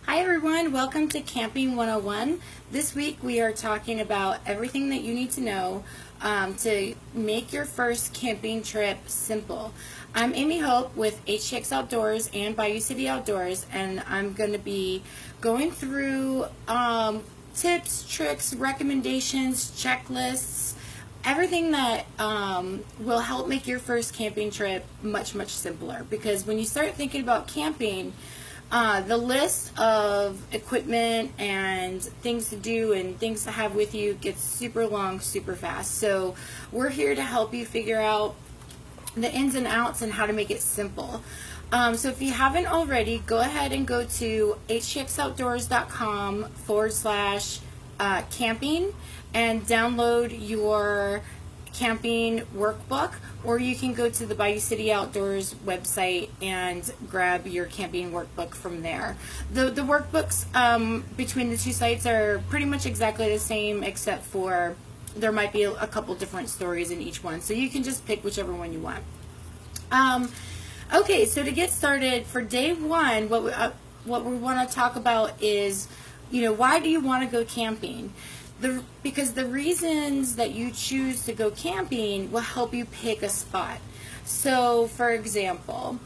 Hi everyone, welcome to Camping 101. This week we are talking about everything that you need to know to make your first camping trip simple. I'm Amy Hope with HTX Outdoors and Bayou City Outdoors, and I'm going to be going through tips, tricks, recommendations, checklists, everything that will help make your first camping trip much simpler. Because when you start thinking about camping, the list of equipment and things to do and things to have with you gets super long, super fast. So we're here to help you figure out the ins and outs and how to make it simple. So if you haven't already, go ahead and go to htxoutdoors.com/camping and download your camping workbook, or you can go to the Bayou City Outdoors website and grab your camping workbook from there. The workbooks between the two sites are pretty much exactly the same, except for there might be a couple different stories in each one, so you can just pick whichever one you want. Okay, so to get started, for day one, what we want to talk about is, why do you want to go camping? Because the reasons that you choose to go camping will help you pick a spot. So, for example,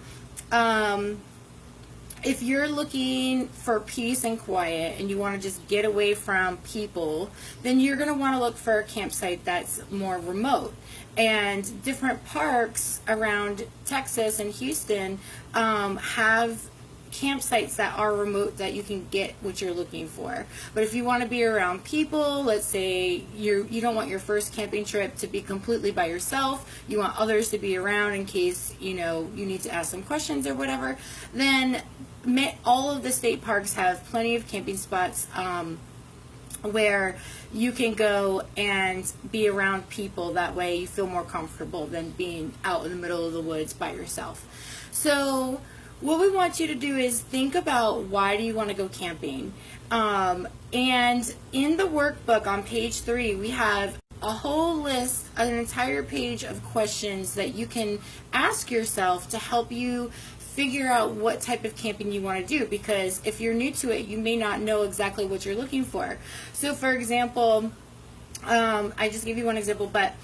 if you're looking for peace and quiet and you want to just get away from people, then you're going to want to look for a campsite that's more remote. And different parks around Texas and Houston have campsites that are remote that you can get what you're looking for. But if you want to be around people, let's say you don't want your first camping trip to be completely by yourself, you want others to be around in case you need to ask some questions or whatever, then all of the state parks have plenty of camping spots where you can go and be around people. That way you feel more comfortable than being out in the middle of the woods by yourself. So what we want you to do is think about, why do you want to go camping? And in the workbook on page 3, we have a whole list, an entire page of questions that you can ask yourself to help you figure out what type of camping you want to do. Because if you're new to it, you may not know exactly what you're looking for. So for example, I just gave you one example, but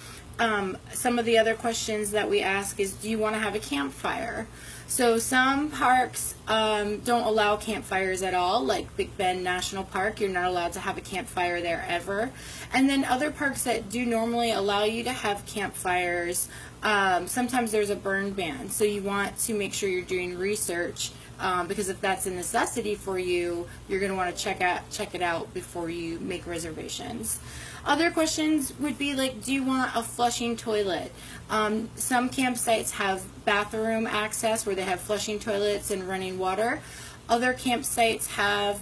some of the other questions that we ask is, do you want to have a campfire? So some parks don't allow campfires at all, like Big Bend National Park. You're not allowed to have a campfire there ever. And then other parks that do normally allow you to have campfires, sometimes there's a burn ban. So you want to make sure you're doing research, because if that's a necessity for you, you're going to want to check it out before you make reservations. Other questions would be like, do you want a flushing toilet? Some campsites have bathroom access where they have flushing toilets and running water. Other campsites have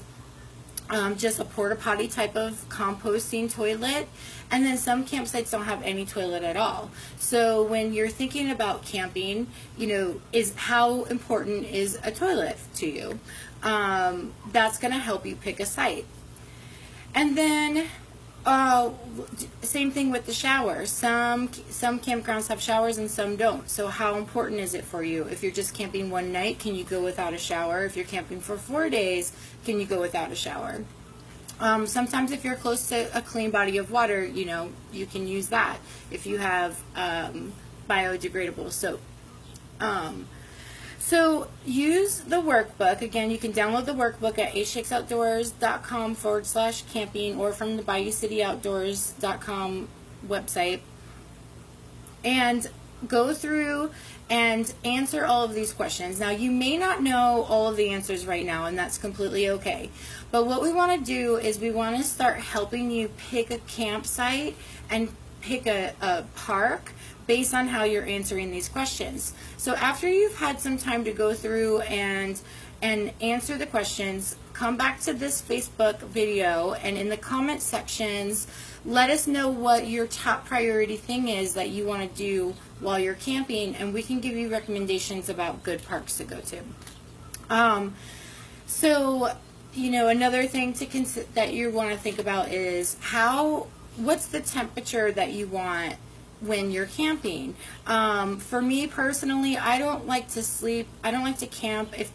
just a porta potty type of composting toilet. And then some campsites don't have any toilet at all. So when you're thinking about camping, is how important is a toilet to you? That's going to help you pick a site. And then same thing with the shower. Some campgrounds have showers and some don't. So how important is it for you? If you're just camping one night, can you go without a shower? If you're camping for 4 days, can you go without a shower? Sometimes if you're close to a clean body of water, you can use that if you have biodegradable soap. So use the workbook. Again, you can download the workbook at htxoutdoors.com/camping or from the BayouCityOutdoors.com website, and go through and answer all of these questions. Now, you may not know all of the answers right now, and that's completely okay. But what we want to do is we want to start helping you pick a campsite and pick a park based on how you're answering these questions. So after you've had some time to go through and answer the questions, come back to this Facebook video, and in the comment sections, let us know what your top priority thing is that you want to do while you're camping, and we can give you recommendations about good parks to go to. Another thing that you want to think about is what's the temperature that you want when you're camping. For me personally, I don't like to camp if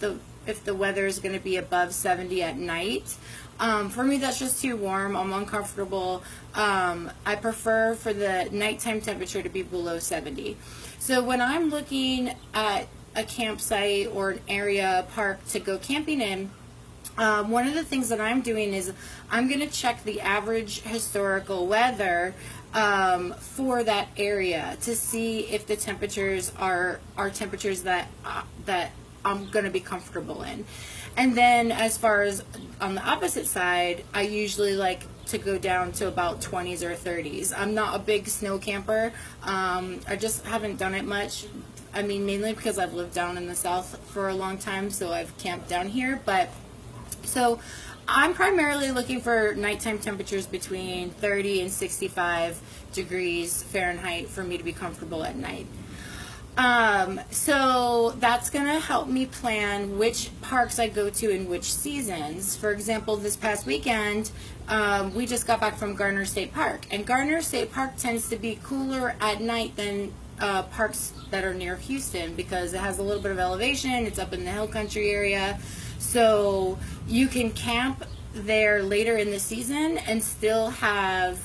if the weather is going to be above 70 at night. For me, that's just too warm. I'm uncomfortable. I prefer for the nighttime temperature to be below 70. So when I'm looking at a campsite or an area, park to go camping in, one of the things that I'm doing is I'm going to check the average historical weather for that area to see if the temperatures are temperatures that I'm going to be comfortable in. And then as far as on the opposite side, I usually like to go down to about 20s or 30s. I'm not a big snow camper. I just haven't done it much. I mean, mainly because I've lived down in the south for a long time, so I've camped down here. But so I'm primarily looking for nighttime temperatures between 30 and 65 degrees Fahrenheit for me to be comfortable at night. So that's going to help me plan which parks I go to in which seasons. For example, this past weekend, we just got back from Gardner State Park, and Gardner State Park tends to be cooler at night than parks that are near Houston because it has a little bit of elevation. It's up in the hill country area, so you can camp there later in the season and still have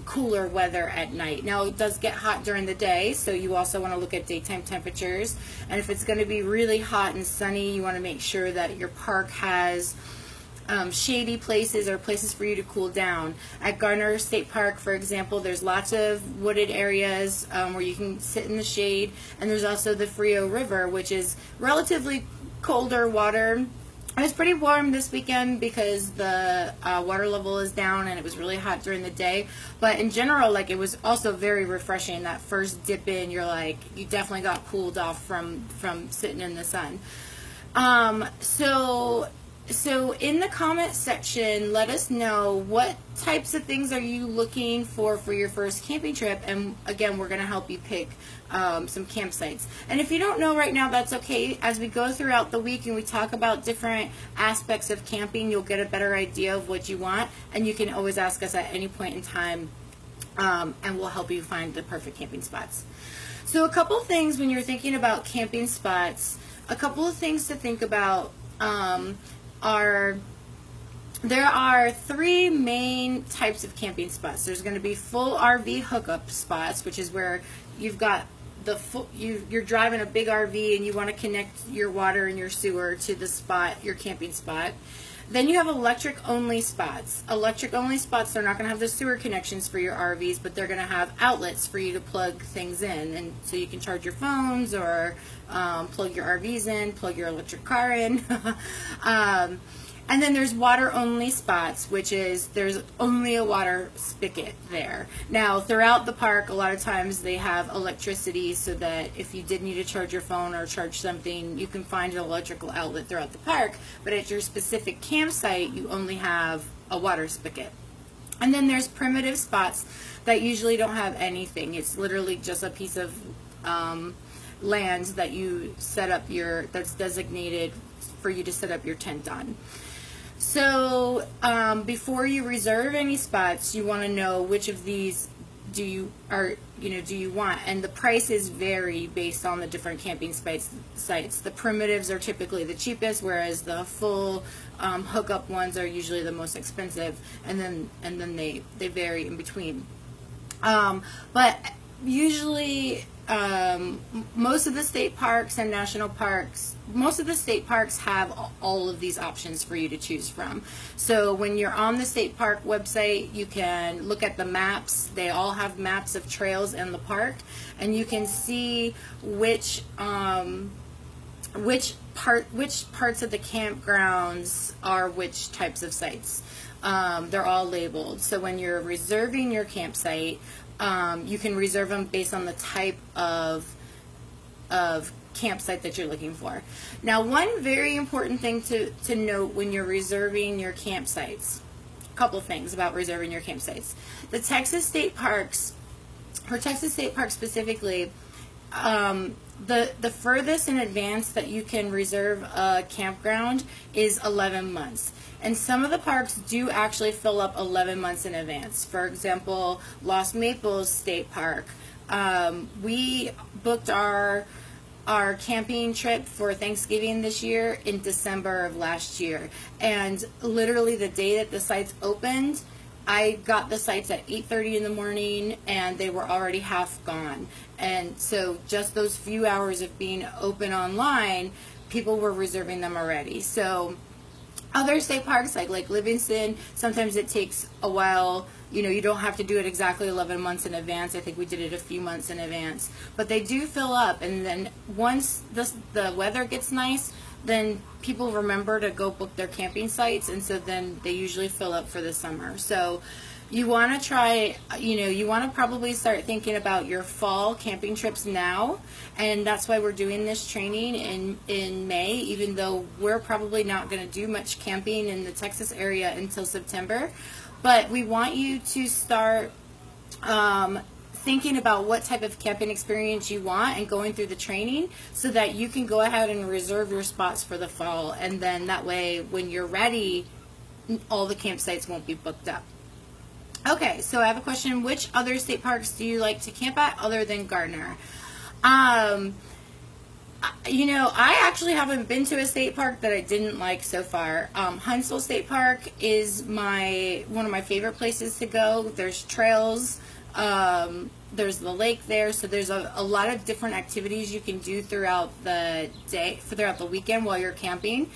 cooler weather at night. Now, it does get hot during the day, so you also want to look at daytime temperatures. And if it's going to be really hot and sunny, you want to make sure that your park has shady places or places for you to cool down. At Gardner State Park, for example, there's lots of wooded areas where you can sit in the shade, and there's also the Frio River, which is relatively colder water. It was pretty warm this weekend because the water level is down and it was really hot during the day. But in general, like, it was also very refreshing. That first dip in, you're like, you definitely got cooled off from sitting in the sun. So in the comment section, let us know what types of things are you looking for your first camping trip, and again, we're going to help you pick some campsites. And if you don't know right now, that's okay. As we go throughout the week and we talk about different aspects of camping, you'll get a better idea of what you want, and you can always ask us at any point in time, and we'll help you find the perfect camping spots. So a couple things when you're thinking about camping spots, a couple of things to think about there are three main types of camping spots. There's going to be full RV hookup spots, which is where you've got you're driving a big RV and you want to connect your water and your sewer to the spot, your camping spot. Then you have electric only spots. Electric only spots, they're not going to have the sewer connections for your RVs, but they're going to have outlets for you to plug things in, and so you can charge your phones or plug your RVs in, plug your electric car in. And then there's water only spots, which is there's only a water spigot there. Now, throughout the park, a lot of times they have electricity so that if you did need to charge your phone or charge something, you can find an electrical outlet throughout the park. But at your specific campsite, you only have a water spigot. And then there's primitive spots that usually don't have anything. It's literally just a piece of land that you set up that's designated for you to set up your tent on. So before you reserve any spots, you want to know which of these do you want, and the prices vary based on the different camping sites. The primitives are typically the cheapest, whereas the full hookup ones are usually the most expensive, and then they vary in between. But usually most of the state parks and national parks, most of the state parks have all of these options for you to choose from. So when you're on the state park website, you can look at the maps. They all have maps of trails in the park, and you can see which parts of the campgrounds are which types of sites. They're all labeled. So when you're reserving your campsite, you can reserve them based on the type of campsite that you're looking for. Now, one very important thing to note when you're reserving your campsites, a couple things about reserving your campsites. The Texas State Parks, for Texas State Parks specifically, the furthest in advance that you can reserve a campground is 11 months. And some of the parks do actually fill up 11 months in advance. For example, Lost Maples State Park. We booked our our camping trip for Thanksgiving this year in December of last year. And literally the day that the sites opened, I got the sites at 8:30 in the morning and they were already half gone. And so just those few hours of being open online, people were reserving them already. So other state parks like Lake Livingston, sometimes it takes a while. You know, you don't have to do it exactly 11 months in advance. I think we did it a few months in advance. But they do fill up, and then once the weather gets nice, then people remember to go book their camping sites, and so then they usually fill up for the summer. So you want to try, you know, you want to probably start thinking about your fall camping trips now, and that's why we're doing this training in May, even though we're probably not going to do much camping in the Texas area until September. But we want you to start thinking about what type of camping experience you want and going through the training so that you can go ahead and reserve your spots for the fall, and then that way when you're ready, all the campsites won't be booked up. Okay, so I have a question. Which other state parks do you like to camp at other than Gardner? You know, I actually haven't been to a state park that I didn't like so far. Huntsville State Park is one of my favorite places to go. There's trails, there's the lake there, so there's a lot of different activities you can do throughout the day, throughout the weekend while you're camping.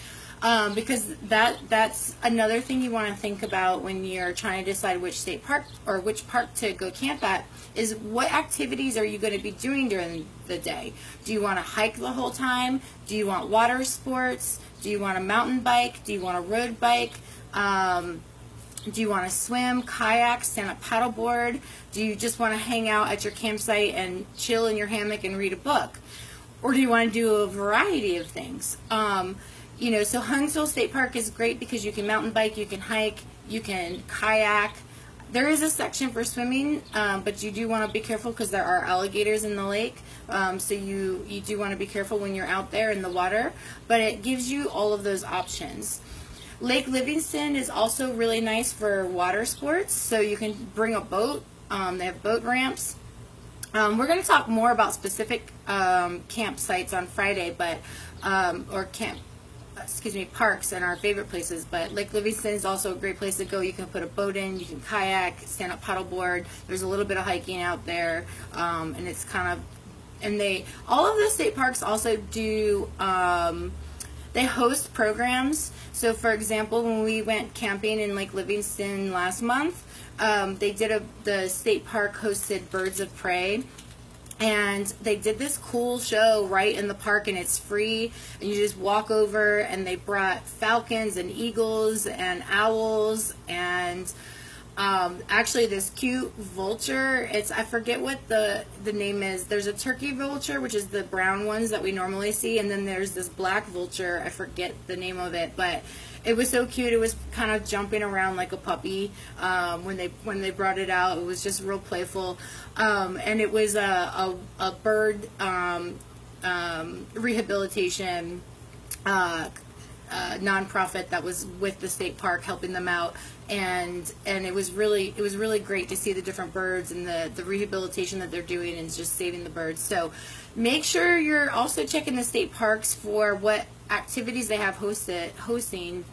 Because that's another thing you want to think about when you're trying to decide which state park or which park to go camp at, is what activities are you going to be doing during the day? Do you want to hike the whole time? Do you want water sports? Do you want a mountain bike? Do you want a road bike? Do you want to swim, kayak, stand up paddleboard? Do you just want to hang out at your campsite and chill in your hammock and read a book? Or do you want to do a variety of things? You know, so Huntsville State Park is great because you can mountain bike, you can hike, you can kayak. There is a section for swimming, but you do want to be careful because there are alligators in the lake. So you do want to be careful when you're out there in the water. But it gives you all of those options. Lake Livingston is also really nice for water sports. So you can bring a boat. They have boat ramps. We're going to talk more about specific campsites on Friday, but parks and our favorite places, but Lake Livingston is also a great place to go. You can put a boat in, you can kayak, stand up paddleboard. There's a little bit of hiking out there, and it's kind of, and all of the state parks also do, they host programs. So for example, when we went camping in Lake Livingston last month, the state park hosted Birds of Prey. And they did this cool show right in the park, and it's free, and you just walk over, and they brought falcons and eagles and owls and actually this cute vulture. I forget what the name is. There's a turkey vulture, which is the brown ones that we normally see, and then there's this black vulture. I forget the name of it, but it was so cute. It was kind of jumping around like a puppy when they brought it out. It was just real playful, and it was a bird rehabilitation nonprofit that was with the state park helping them out, and it was really great to see the different birds and the rehabilitation that they're doing and just saving the birds. So make sure you're also checking the state parks for what activities they have hosting.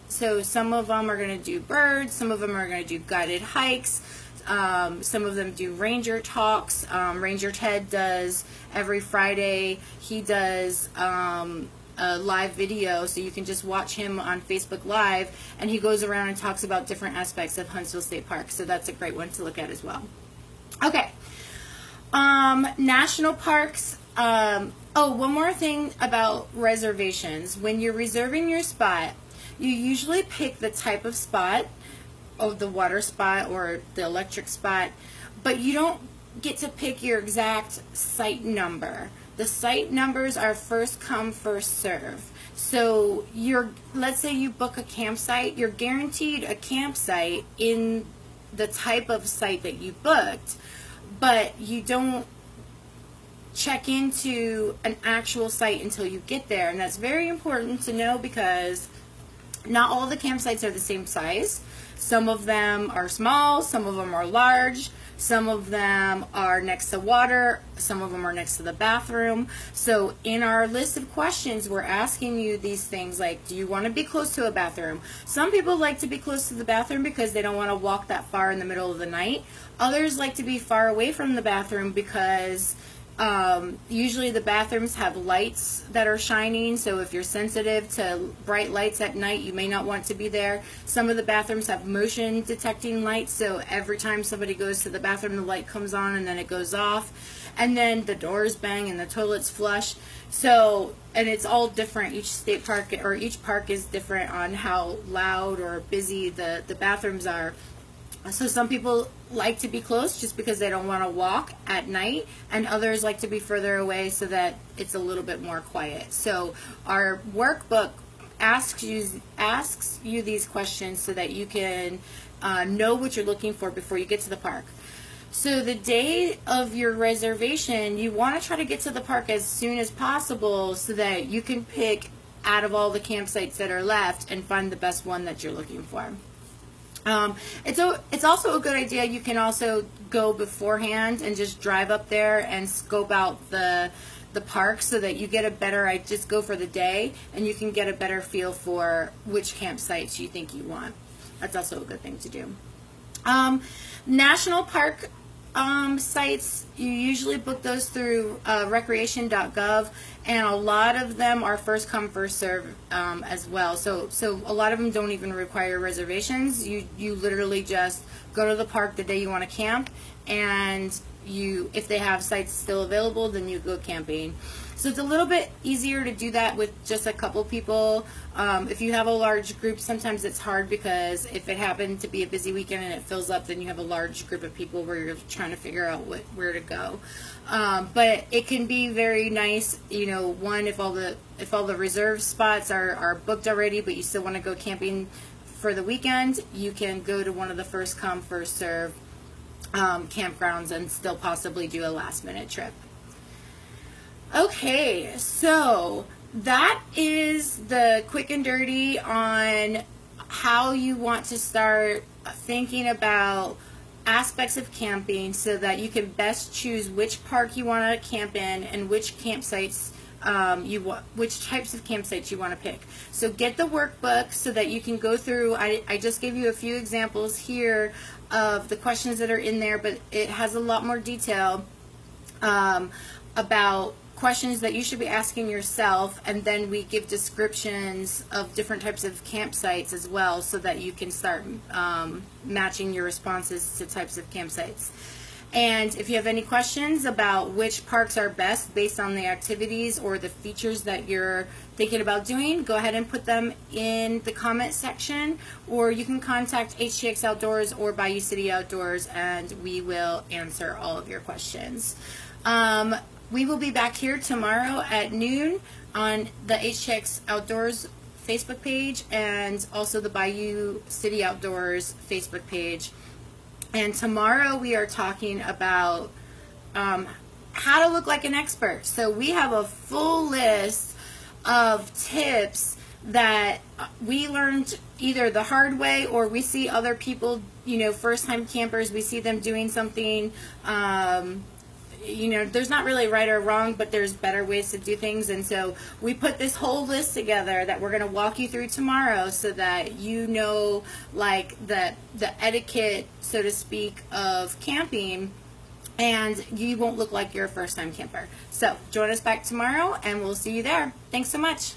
So some of them are going to do birds, some of them are going to do guided hikes, some of them do ranger talks. Ranger Ted does every Friday. He does a live video, so you can just watch him on Facebook Live, and he goes around and talks about different aspects of Huntsville State Park, so that's a great one to look at as well. Okay, national parks. One more thing about reservations. When you're reserving your spot, you usually pick the type of spot, of the water spot or the electric spot, but you don't get to pick your exact site number. The site numbers are first come, first serve. So let's say you book a campsite, you're guaranteed a campsite in the type of site that you booked, but you don't check into an actual site until you get there. And that's very important to know because not all the campsites are the same size. Some of them are small, some of them are large. Some of them are next to water. Some of them are next to the bathroom. So in our list of questions, we're asking you these things like, do you want to be close to a bathroom? Some people like to be close to the bathroom because they don't want to walk that far in the middle of the night. Others like to be far away from the bathroom because usually the bathrooms have lights that are shining, so if you're sensitive to bright lights at night, you may not want to be there. Some of the bathrooms have motion detecting lights, so every time somebody goes to the bathroom, the light comes on and then it goes off, and then the doors bang and the toilets flush. So, and it's all different. Each state park or each park is different on how loud or busy the bathrooms are. So some people like to be close just because they don't want to walk at night, and others like to be further away so that it's a little bit more quiet. So our workbook asks you these questions so that you can know what you're looking for before you get to the park. So the day of your reservation, you want to try to get to the park as soon as possible so that you can pick out of all the campsites that are left and find the best one that you're looking for. It's also a good idea. You can also go beforehand and just drive up there and scope out the park so that you get a better, just go for the day and you can get a better feel for which campsites you think you want. That's also a good thing to do. National park sites, you usually book those through recreation.gov, and a lot of them are first come first serve as well. So a lot of them don't even require reservations. You literally just go to the park the day you want to camp, and if they have sites still available, then you go camping. So it's a little bit easier to do that with just a couple people. If you have a large group, sometimes it's hard because if it happened to be a busy weekend and it fills up, then you have a large group of people where you're trying to figure out where to go. But it can be very nice, one, if all the reserve spots are booked already, but you still want to go camping for the weekend, you can go to one of the first come first serve campgrounds and still possibly do a last minute trip. Okay, so that is the quick and dirty on how you want to start thinking about aspects of camping so that you can best choose which park you want to camp in and which campsites which types of campsites you want to pick. So get the workbook so that you can go through. I just gave you a few examples here of the questions that are in there, but it has a lot more detail about questions that you should be asking yourself, and then we give descriptions of different types of campsites as well so that you can start matching your responses to types of campsites. And if you have any questions about which parks are best based on the activities or the features that you're thinking about doing, go ahead and put them in the comment section, or you can contact HTX Outdoors or Bayou City Outdoors and we will answer all of your questions. We will be back here tomorrow at noon on the HTX Outdoors Facebook page and also the Bayou City Outdoors Facebook page. And tomorrow we are talking about how to look like an expert. So we have a full list of tips that we learned either the hard way or we see other people, first-time campers, we see them doing something. There's not really right or wrong, but there's better ways to do things. And so we put this whole list together that we're going to walk you through tomorrow so that you know, like, the etiquette, so to speak, of camping, and you won't look like you're a first-time camper. So join us back tomorrow, and we'll see you there. Thanks so much.